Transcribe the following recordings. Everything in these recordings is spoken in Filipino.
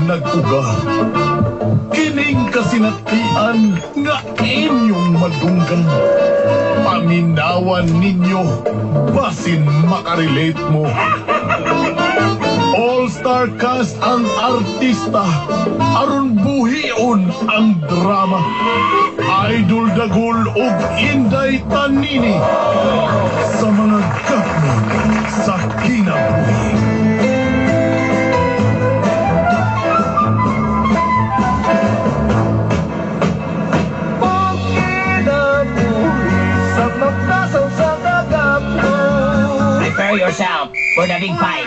nag-uga. Kining kasinatian nga inyong madunggan. Paminawan ninyo, basin makarelate mo. All-star cast ang artista, aron buhion ang drama. Idol Dagul ug Inday Tanini sa mga gapno sa kinabuhi. Prepare yourself for the big fight.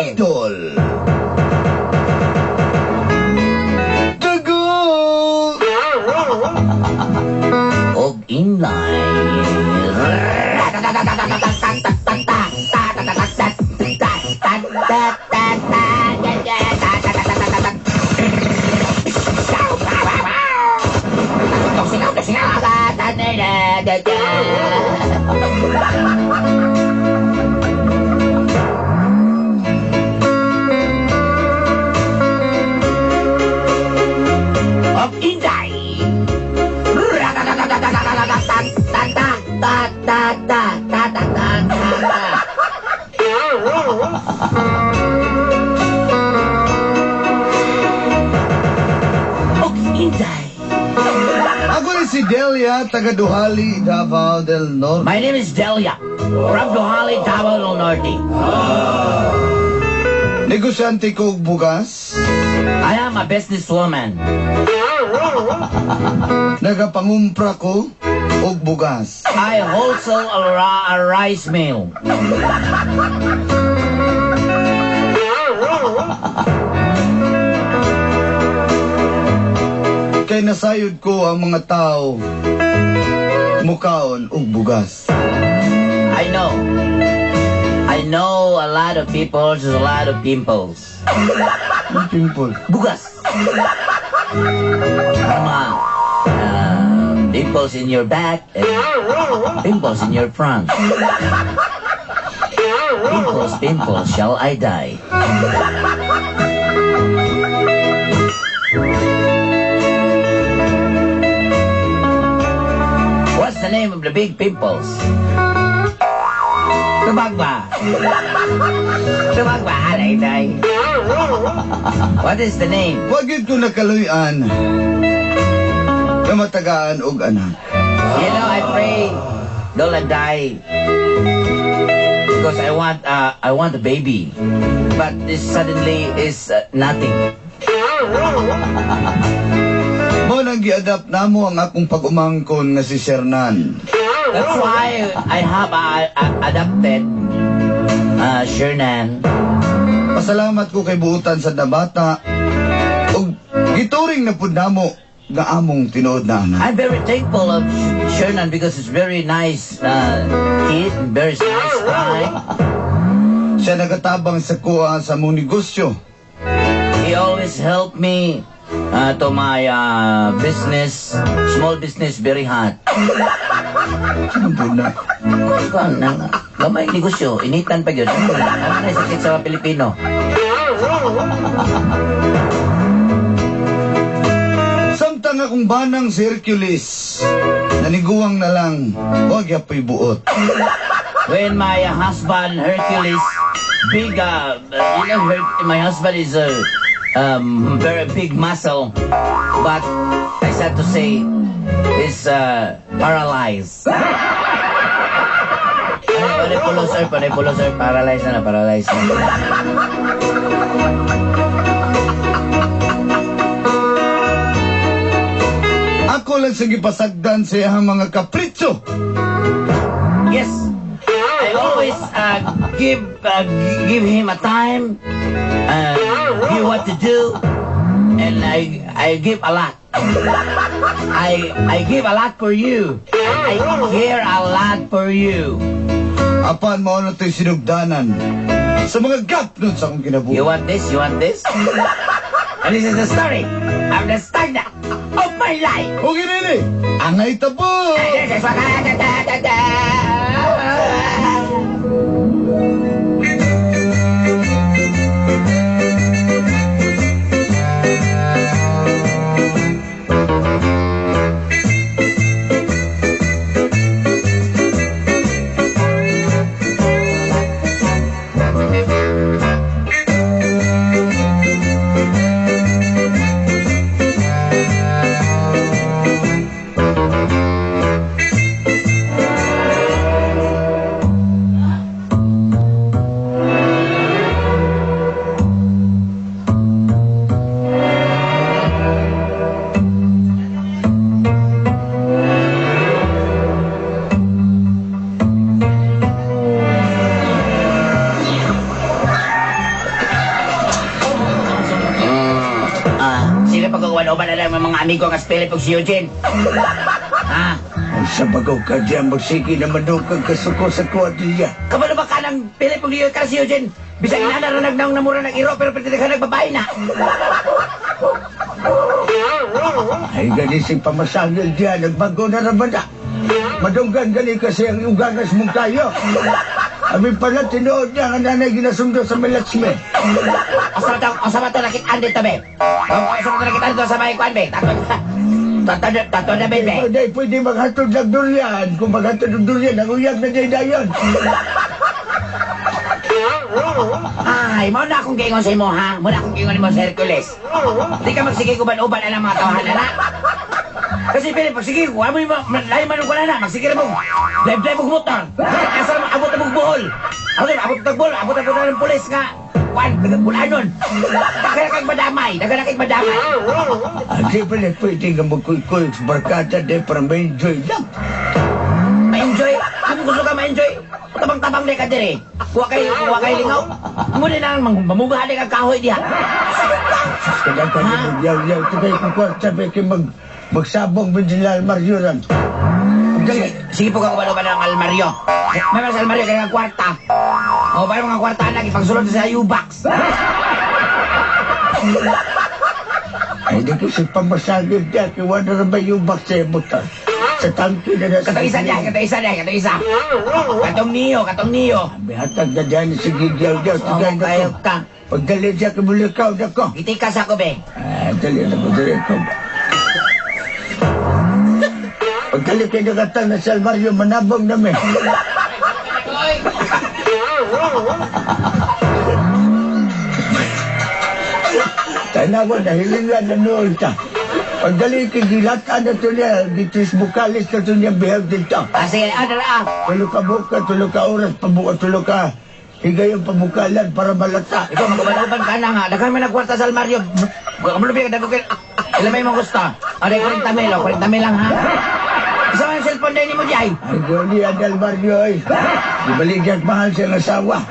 Idol Dagul Og inline. Of Inday. Of Inday. Ako ni si Delia, taga Duhali, Davao del Norte. My name is Delia, from Duhali, Davao del Norte. Negosyante ko og bugas. I am a businesswoman. Nagapangumpra ko og bugas. I wholesale a rice mill. Kay nasayod ko ang mga tao mukaon og bugas. I know a lot of people, there's a lot of pimples. Ang pimple. Bugas. Mga pimples in your back and pimples in your front. Pimples, pimples, shall I die? What's the name of the big pimples? Tumagba. Tumagba, alay, day. What is the name? Wag yun ko nakaluyan. Kamatagaan og anak. You know, I pray don't die because I want a baby, but this suddenly is nothing. Mo nang gi-adapt namo ang akong pag-umangkon nga si Shernan. That's why I have adopted Shernan. Pasalamat ko kay buutan sa nabata og gituring na pud namo nga among tinuod na anak. I'm very thankful of Shernan because it's very nice kid, very nice guy. Siya nagatabang sa kuha sa mong negosyo. He always helped me to my business, small business, very hot. Ano po na? Kuan na gamay negosyo, initan pa gyud. Ano na sakit sa mga Pilipino? Samtang akong banang si Hercules, naniguwang na lang, huwag yapoy buot. When my husband Hercules, big, my husband is very big muscle, but I sad to say is paralyzed. Panipulo sir, paralyzed na. Ako lang sa gipasagdan sa iyang mga kapritso. Yes, I always give him a time, give what to do, and I give a lot. I give a lot for you. I care a lot for you. Apan mo na ito'y sinugdanan sa mga gapnod sa akong kinabuhi. You want this? And this is the story of the standard of my life. Okay, nene. Angay tabo. This is what sila pagkakuan-uban na lang mga amigo ang Philip ug si Eugene. Ha? Ang sabagaw ka diyan, magsige naman daw kang kasuko sa kwadilya. Kabalo ba ka ng Philip ug si Eugene? Bisag inanarunag na namura ng iro pero pwede ka nagbabae na. Ay, gani si pamasangil diyan, nagbago na naman na. Madunggan gani kasi ang uganas mong tayo. Amin pala, tinood niya ang nanay ginasundo sa Melatsme. Asa ba ito nakit andi to, be? Asa ba ito nakit andi to sa may kwan, be? Tato na, be, be? Pwede maghatod ng durian. Kung maghatod ng durian, nanguyag na dyan na yun. Ay, mo na akong giingon sa imo, ha? Mo na akong giingon mo sa Hercules. Di ka magsige uban-uban na mga tawahan na. Kasi Philip, magsige ko, amoy mo, layo man ko na, magsige na mo. Drive mo motor. Asa mo, abot na mong buhol. Abot na ng pulis nga. Kwan, nagagpulanon. Daganakig madamay. Hindi pala pwede ka magkuy-kuy sa barkada dahil para ma-enjoy lang. Ma-enjoy? Kung gusto ka ma-enjoy, tabang-tabang na ka dire. Kuha kayo lingaw. Muna na mamugahan na kang kahoy diha. Kaya ka na magyaw-yaw. Tigay ko kwa, sabi kayo magsabong Benjilal Marioran. Sige po ka kumano ba ng Almario? May mas Almario kaya ng kwarta. O ba yung mga kwarta na ipagsulod sa U-Box? Ay, di ko si pamasagin niya. Kiwa na naman yung box sa motor. Sa tangki na nasa... Katong isa. Katong niyo. Bihatag na dyan si Gigyaw-Yaw. Tigay na Kayo ko. ka. Pagdali siya, kamulikaw na ko. Itikas ako, be. Dali ko. Pagdali kayo nakatang na si Almario, manabong namin. Tanawa na hilingan na noon ta. Pagdali kayo gilatan na ito niya, ditis bukalis na ito niya behag dito. Sige, adala. Tulo ka buka, tulo ka oras, tulo ka higay yung pabukalan para malata. Ikaw, magkabanuban ka na nga. Daghan mo nagkwarta sa Almario. Kamulubi ka, daghan ko. Ilan may mga gusto? Aray, 40 mil lang, ha? Isa mo yung cellphone na mo, Jai. Ay, guli ang Almario, ay. Ibaligyan mahal siyang asawa.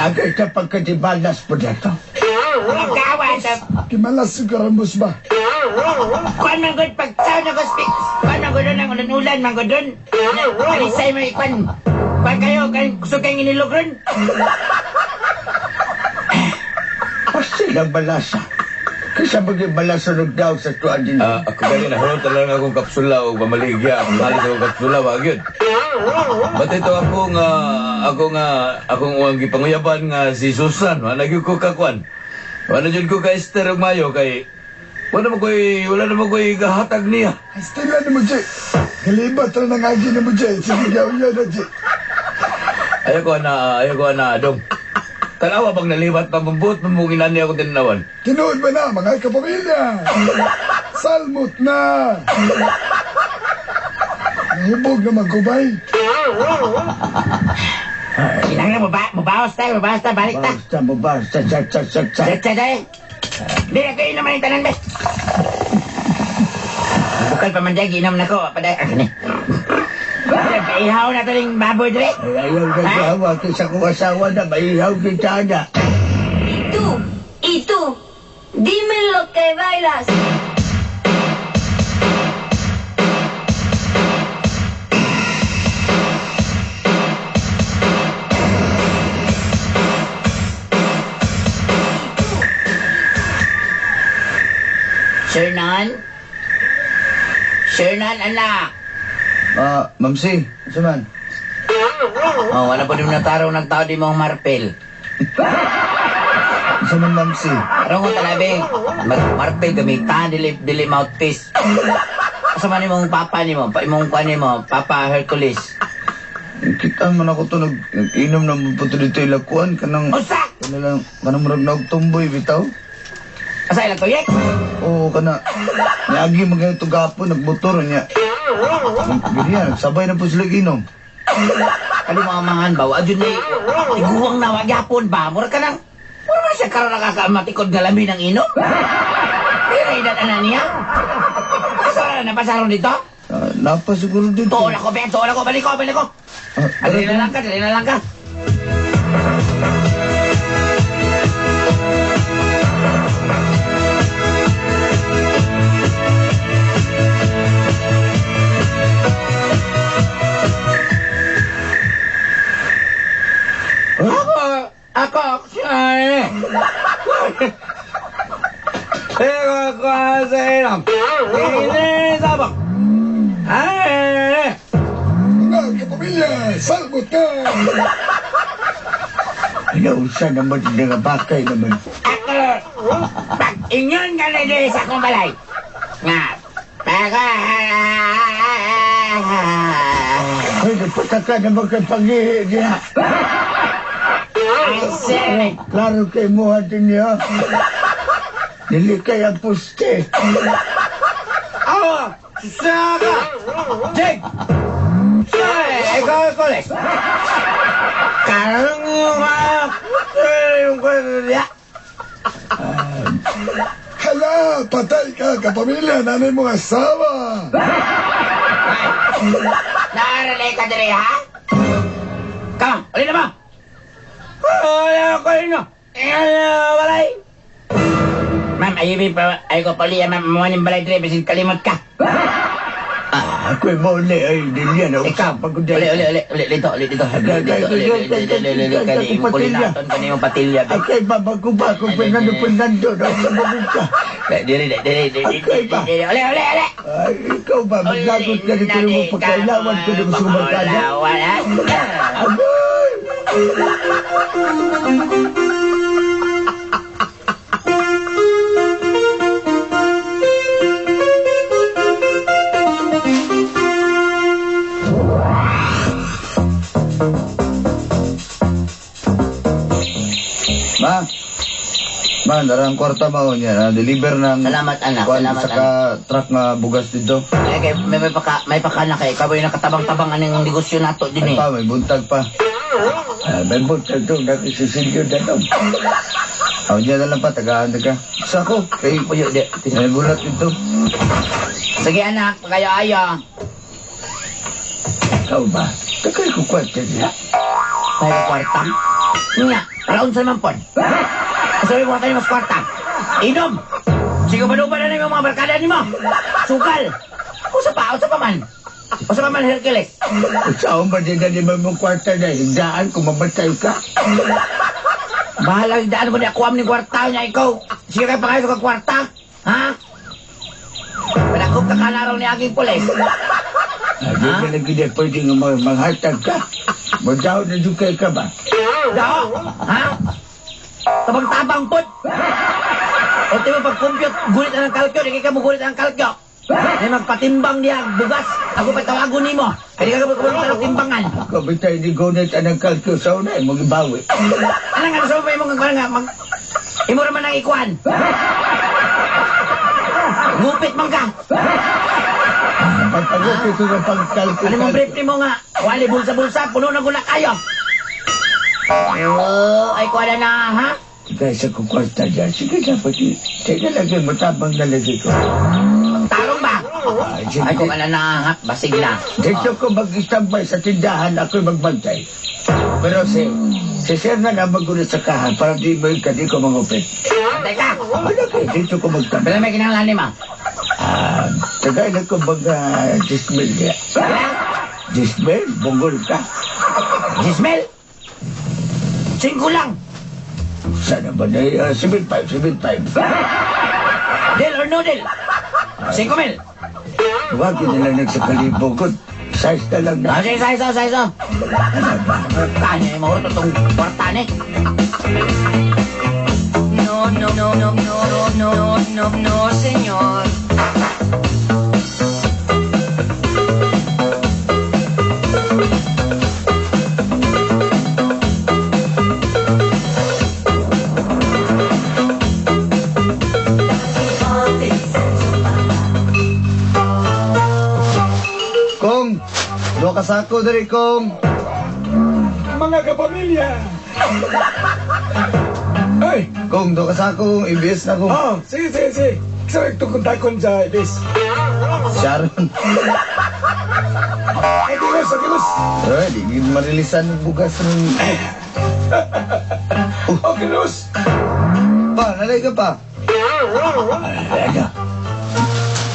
Kagay ka pagkadibalas po dito. Magkawan. Kimalas si Karambos ba? Kuan man gud pagtaw na gospel. Kuan man gud ang ulan man gud don. Alisay mo ikwan. Kuan kayo kan gusto kayong inilogron. ng balasa. Kaysa maging balasa ng daw sa tuwan din. Ako gani na hulot lang akong kapsula o pamaligya. Ako malis akong kapsula, wag yun. Ba't ito akong gipanguyaban nga si Susan. Wala ko kakwan. Wala dyan ko ka Esther og Mayo kay... wala naman ko'y gahatag niya. Estela na mo, Jay. Kalibat na nangagi na mo, Jay. Sige, gawin na, Jay. Ayaw ko na, Dong. Tanawa bang nalibat pa mabuot, mamunginan niya ako tinawan. Tinood ba na, mga kapamilya? Salmot na! Nahibog naman ko, bay. Inang na, mabawas tayo, balik ta. Basta, Chat. Hindi na kayo naman yung tanan, be. Bukal pa man dyan, ginom na ko. Paday, ni. Ihaw na ito yung baboy, dre. ayaw na gawa. Kaysa kong asawa na, maihaw kita na. Y tú, dime lo que bailas. Sir Nan, anak. Mamsi, saman. Oh, wala pa rin nataraw nagtao di mong marpel. Saman, Mamsi. Parang ko talabi. Marpel gamitan, dili mouthpiece. Kasama ni mong papa ni mo, Papa Hercules. Kita man ako to nag-inom ng puto dito ilakuan kanang Usa! kanang murag na tumboy bitaw. Asa ilang tuyek? Oo kana. Niagi magay to gapo nagmotor niya. Ganyan, sabay na po sila inom. Kali mga mangan ba? Adyo na iguwang na wagyapon ba? Mura ka nang... Mura man siya karoon nakakamatikod nga lamin ng inom? Pero edad na niya? Kasara na pasaron dito? Napa siguro dito. Tuol ako, Ben. Balik ko. Dali na lang ka. Ako siya Ako sa ilam. Ini sabak. Mga kapamilya, salmot na! Nausa naman nga bakay naman. Ako, pag inyon ka na dito sa akong balay. Nga, Ay, nagpataka naman kay Pangihi niya. Ay, Klaro kay mo din niya. Dili kay ang puste. Awa! Saka! Jake! Ikaw, Koles! Karang yung kwaya. Hala, patay ka, kapamilya, nanay mong asawa! Naaralay ka diri, ha? Come, ulit na ba? Wala ko rin, no? Balay! Ma'am, ayaw ko pali, ma'am, mawanin balay diri, basin kalimot ka. Ako'y mauli ay dili na Ikaw, usap pagod dito. ulit dito. Kani pulinaton, kani yung patilya. Akay babago-bago kung Fernando na sa babuka. Diri. Ulit. Ay, ikaw ba? Maglagot ka dito yung pagkailawan ko na gusto magkada. Pagkailawan, ha? Agoy! Darang kwarta mao niya, deliver ng Salamat, anak. kuwan Salamat, sa truck nga bugas dito. May pakala kay kaboy nakatabang-tabang anong negosyo nato din Ay eh. pa, may buntag pa. May buntag doon, nakisisilyo na doon. Aw niya na lang pa, tagaan ka. Sa ako, kay Puyo, di. may bulat dito. Sige anak, kayo-ayo. Ikaw ba? Takay ko kwarta niya. May kwarta? Nga, kalaon sa naman po. Sabi mo tayo mas kwarta. Inom! Sige ba ba na yung mga barkada ni mo? Sukal! Usa pa man. Usa pa man Hercules. Saan ba din na naman mong kwarta na? Higdaan kung mamatay ka. Bahala, daan mo niya, kuha mo ng kwarta niya, ikaw. Sige kayo pa kayo sa kwarta. Ha? Panakop ka kalaraw ni aking pulis. Hindi ka na gina pwede nga manghatag ka. Magdaw na dukay ka ba? Dao? Ha? Tabang-tabang pot. O di mo pag-compute, gulit na ng kalkyo, di ka mo gulit ang kalkyo. May magpatimbang niya, bugas. Ako pa tawagon ni mo. Kaya ka magpupunta ng timbangan. Ako bitay ni gunit anang kalkyo sa unay, mong ibawi. Ano nga, sa may mga imo naman ang ikuan. Gupit man ka. Pagpagupit ko ng pagkalkyo. Ano mong brief ni mo nga? Wali bulsa-bulsa, puno na gula kayo. Oo, ay kuha na, ha? Kaya sa kukwarta dyan, sige na pati. Sige lagi, matabang na lagi ko. Tarong ba? Ay kung ano na, ha? Basig na. Dito ko mag-istambay sa tindahan, ako'y magbantay. Pero si Sir na magulit sa kahan para di mo di ko mangupit. Antay ka. Ano kayo, dito ko magtambay. Bila may kinanglan ni ma. Tagay na ko dismil niya. Dismil? Bunggol ka. Gismel? 5 lang. Sana ba na 7-5. Deal or no deal? 5 mil. Huwag yun na lang nagsakalibo ko. Size na lang na. Sige, saiso. Kanya yung mahurot itong kwartan eh. No, señor. Kong! Do kasako dari Kong! Mga kapamilya. Ay! Kong, do kasako. Ibis na Kong. Oh, sige. Sabi ko kontakon sa ibis. Sharon. Adios. Ay, di marilisan ng bugas ng... Okay, Luz. Pa, nalay ka pa? Ano?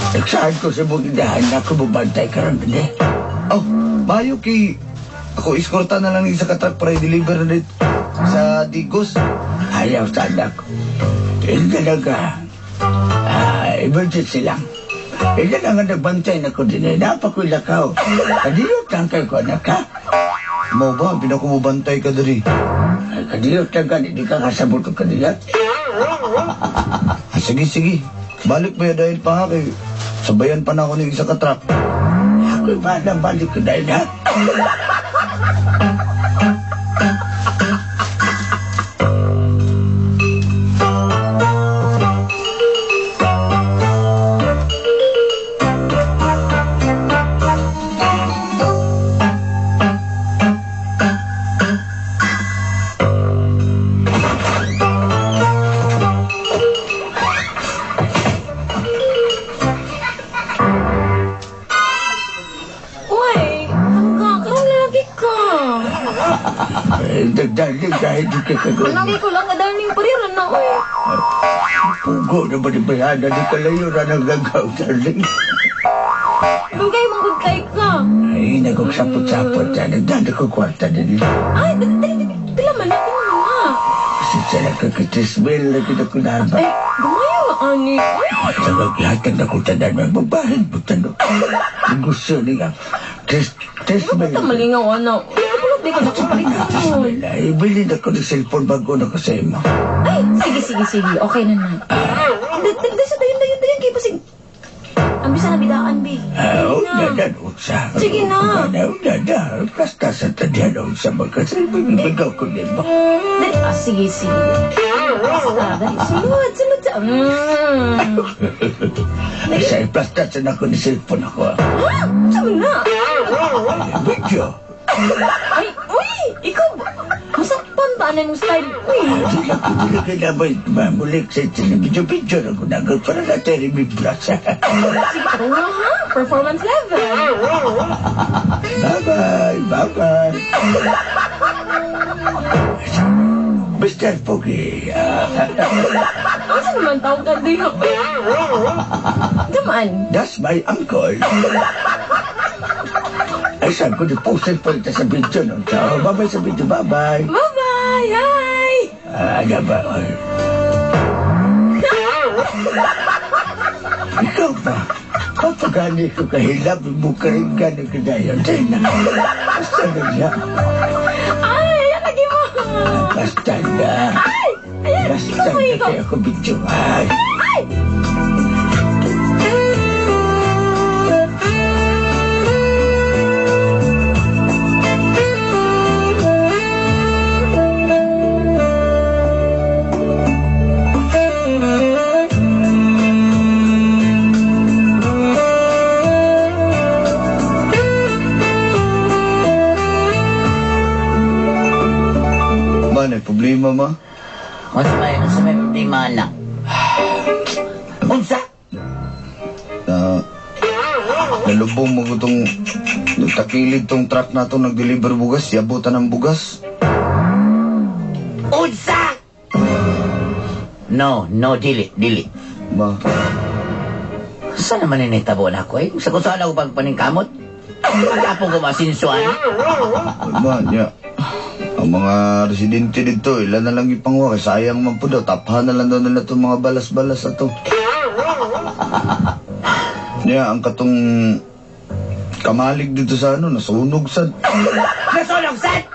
Nagsahan ko sa bugidahan na ako bubantay ka rin, hindi? Oh, mayo kay ako iskorta na lang sa katrak para i-deliver na dito sa Digos. Ayaw sana ko. Hindi talaga. Emergency lang. Hindi na nga nagbantay na ko din eh. Napa ko'y lakaw. Kadiyot lang kayo ko, anak ha? Mau ba, pinakumubantay ka dari. Kadiyot lang ka, hindi ka kasabot ko kadiyot. Sige. Balik mo ya dahil pa ha, kay sabayan pa na ako ng isa katrak. Ako'y parang balik ko dahil ha? Nagdaling dahil di ka kagawin. Lagi ko lang adaling pariran na, oy. Pugo na ba di bayada di kalayo na nagagaw, darling? Dugay manggod kay ka. Ay, nagsagsapot-sapot dyan. Nagdada ko kwarta din. Ay, dali, pila man natin na. Kasi siya nagkakatismil na kinakunaba. Ay, gumayo na, ani. Sa maglatag na kong tanda ng babahin mo tanong. Ang gusto niya. Tismil. Ito malingaw, ano. Di ko nakapalitan mo. Ay, bilhin ako ng cellphone bago na ko sa imo. Ay, sige. Okay na na. Dayon, kayo pa sige. Ang bisa na bidaan, Bi. Unadan, utsa. Sige na. Unadan. Basta sa tadyan, utsa magkasalbang ibagaw ko din mo. Dali, sige. Basta, dali. Sunod. Sa iplastat sa ako ni cellphone ako. Ha? Saan na? Video. Ay, uy! Ikaw, masakpan ba na yung style? Uy! Sila ko nila kailangan mamulik sa video na gunagal para natin remembras. Sige, taro nga ha. Performance level. Bye-bye. Mr. Pogi. Ano sa naman tawag ka din ako? Daman. That's my uncle. Ay, saan ko di-posted pa rin sa video nun? So, bye-bye sa video. Bye-bye. Bye-bye! Hi! Ano ba? Ikaw ba? Kapagani ko kahilap, bukarin ka na kadayon. Basta na siya. Ay, ayan lagi mo. Basta na. Ay, ayan. Basta Ikaw, na ikaw. kaya ko bituhan. Ay! Man, may problema ma. Unsa may problema na? Unsa? Nalubong mo ko itong takilid tong truck na itong nag-deliver bugas, yabutan ng bugas. Unsa? No, dili. Ma, Saan naman initabo na ako eh? Sa kung saan ako pagpaningkamot? Pagkapo ko masinsuan? ma, niya. Ang mga residente dito, ilan na lang ipangwa. Sayang man po daw, taphan na lang daw nila itong mga balas-balas na to. Niya, ang katong kamalig dito sa nasunog sad. Nasunog, Seth!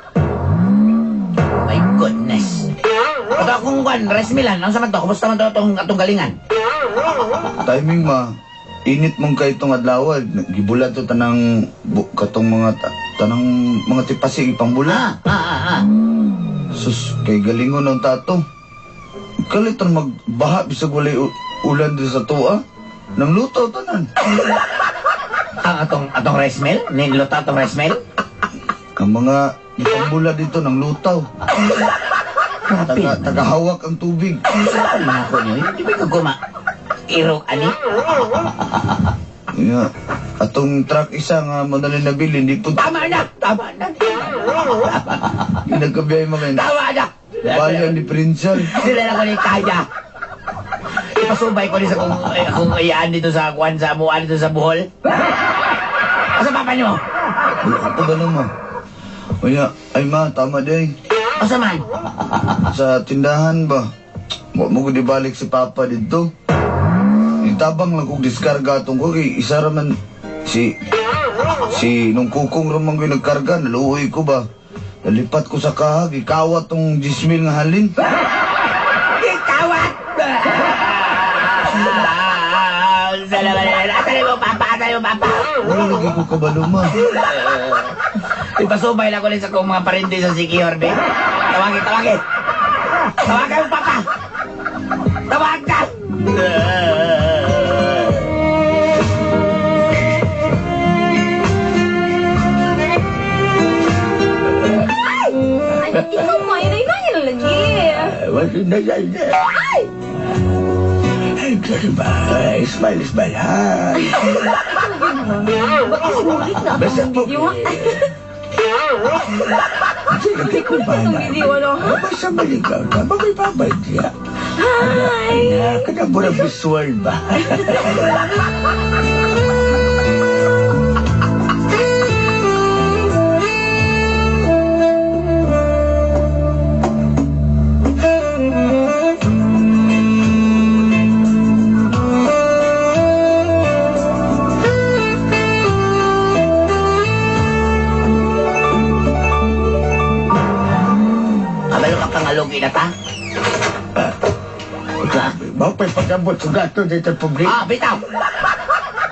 My goodness. Ito akong rice milan. Ano sa man to? Kumusta man to itong galingan? Timing ma, init mong kay itong adlaw. Gibulat to tanang katong mga tanang mga tipasig ipangbulat. Sus, kay galingon ng tato. Kalitan magbaha bisag walay ulan din sa tuwa. Nang luto tanan. Ang atong rice mill? Niluto atong rice mill? Ang mga ipambula dito ng lutaw. Tagahawak ang tubig. Ano na ako niyo? Hindi ba kaguma? Iro, ani? Yeah. Atong truck isa nga madali na bilhin, hindi po Tama na! nagkabiyay mga Tama na! bayan diferensyal. Sila na ko ni kaya. Ipasubay ko ni sa kung iyaan dito sa Kwan, sa Amuan dito sa Bohol. Asa papa niyo? Ito ba naman? Kaya, ay ma, tama din. Asa man? Sa tindahan ba? Huwag mo ko di balik si Papa dito. Itabang lang kong diskarga atong ko kay isa raman si nung kukong ramang ko nagkarga, naluoy ko ba? Nalipat ko sa kahag, ikawat tong 10,000 nga halin. Ikawat! Asali mo, Papa! Wala lagi ko kabalo ma. Ipasubay lang ko rin sa kong mga parindi sa Siki Orbe. Tawagin! Tawagan mo, Papa! Tawagan! Ay, ikaw mo. Inay-inay na lagi. Wala na yan. Ay, sorry ba? Smile. Hi. Ba't kasinulit na Basta akong po. video, ha? Sige ko ba Itong na? video, ano, ha? Basta maligaw na. Bagay babay niya. Hi! Kada mo na visual ba? Kabalo ka pangalugi na ta? Bapay pagkabot sa gato dito publik. Bitaw!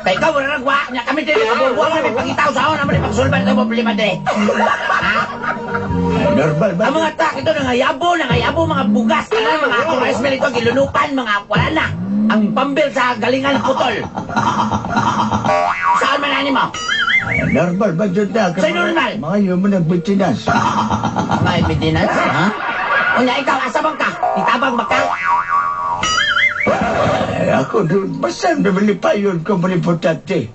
Kaya ikaw, wala nagwa. Nya kami din, nakabubuang namin pagkitaw sa ako naman ipagsulban ito problema din. Ha? Normal ba? Ang mga truck ito, nangayabo, mga bugas ka na, mga atong rice mill ito, gilunupan, mga wala na. Ang pambil sa galingan putol. Saan man ani mo? Normal ba dyan na? Sa'yo normal? Mga yun mo nagbitinas. Mga ebidinas, ha? Unya, ikaw, asabang ka? Itabang ba ka? Ako doon, basta nabili pa yun ko malipotante.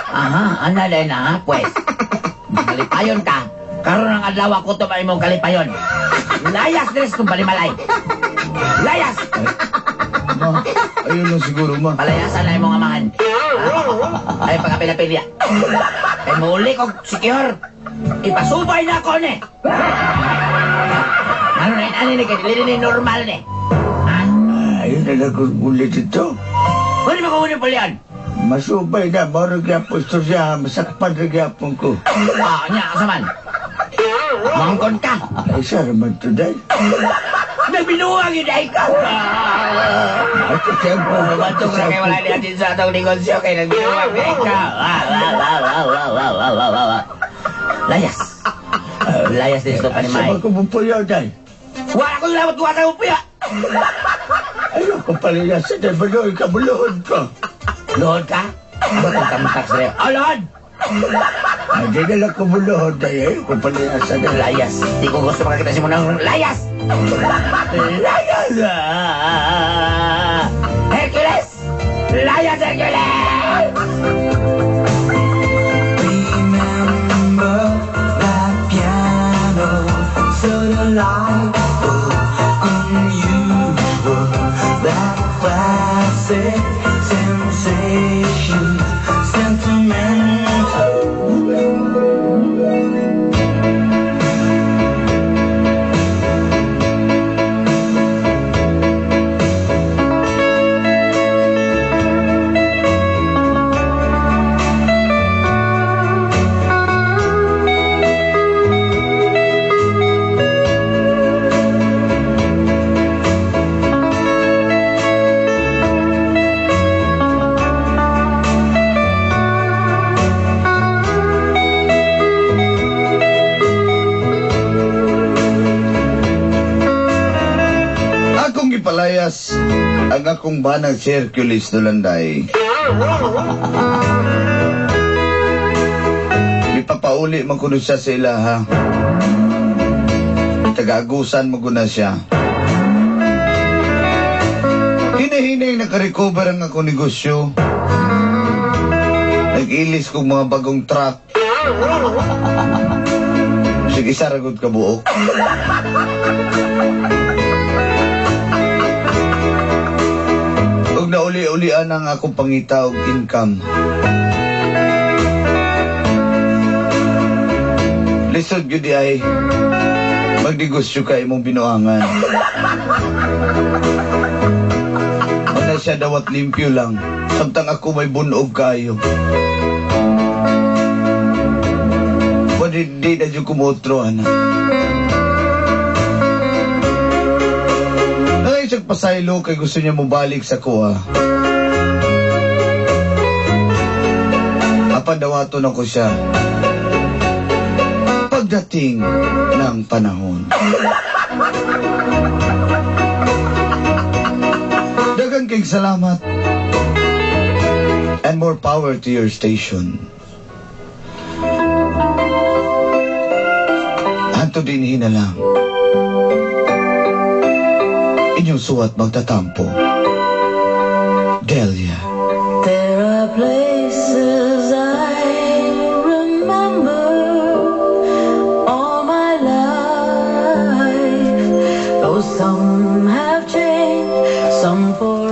Aha, anay na ha, pues. Kalipayon ka. Karoon ng adlaw ako to mong kalipayon. Layas tres kung balimalay. Layas! Ma, ayun lang siguro ma. Palayasan na imong amahan. Ha? Ay, pagkapilapilya. Ay, muli ko, secure. Ipasubay na ako, ne. Ano na yun? Ano na yun? Hindi normal na eh. Ha? Ayun na nagugulit ito. Ano ba kung po yan? Masubay na, marag yapon ito siya, masakpan rin yapon ko. Ah, niya, kasaman. Mangkon ka. Ay, siya naman ito dahil. Nagbinuwag yun ay ka. At siyempre, Matong na kayo wala natin sa atong negosyo kay nagbinuwag na ikaw. Layas. Layas din ito pa ni May. Asama ko mo po yun dahil. Wala ko lawat ko sa upiya. Ayoko pala yan sa dahil baloy ka, buluhod ko. Luhod ka? Ano itong tamtak sa rin? Oh, luhod! Hindi na lang ko buluhod dahil ayoko pala yan sa dahil. Layas. Di ko gusto makakita si mo ng layas. Layas! Hercules! Layas, Hercules! Remember that piano, so delightful, unusual, that classic sensation, sentimental. Akong gipalayas ang akong banag si Hercules Dolanday. Ipapauli man kuno siya sa ilaha. Tagagusan mo guna siya. Hinahinay nakarecover ang akong negosyo. Nag-ilis kong mga bagong truck. Sige, saragod ka buok. Huwag na uli-ulian ang akong pangita og income. Lisod yun di ay magnegosyo ka imong binuangan. Wala siya dawat limpyo lang, samtang ako may bunog kayo. Pwede di na dyan kumotro, anak. Isang pasaylo kay gusto niya mabalik sa kuha. Apadawato na ko siya pagdating ng panahon. Daghang kayong salamat and more power to your station. Hanto din na lang. Inyong suwat magtatampo. Delia. There are places I remember all my life, though some have changed, some for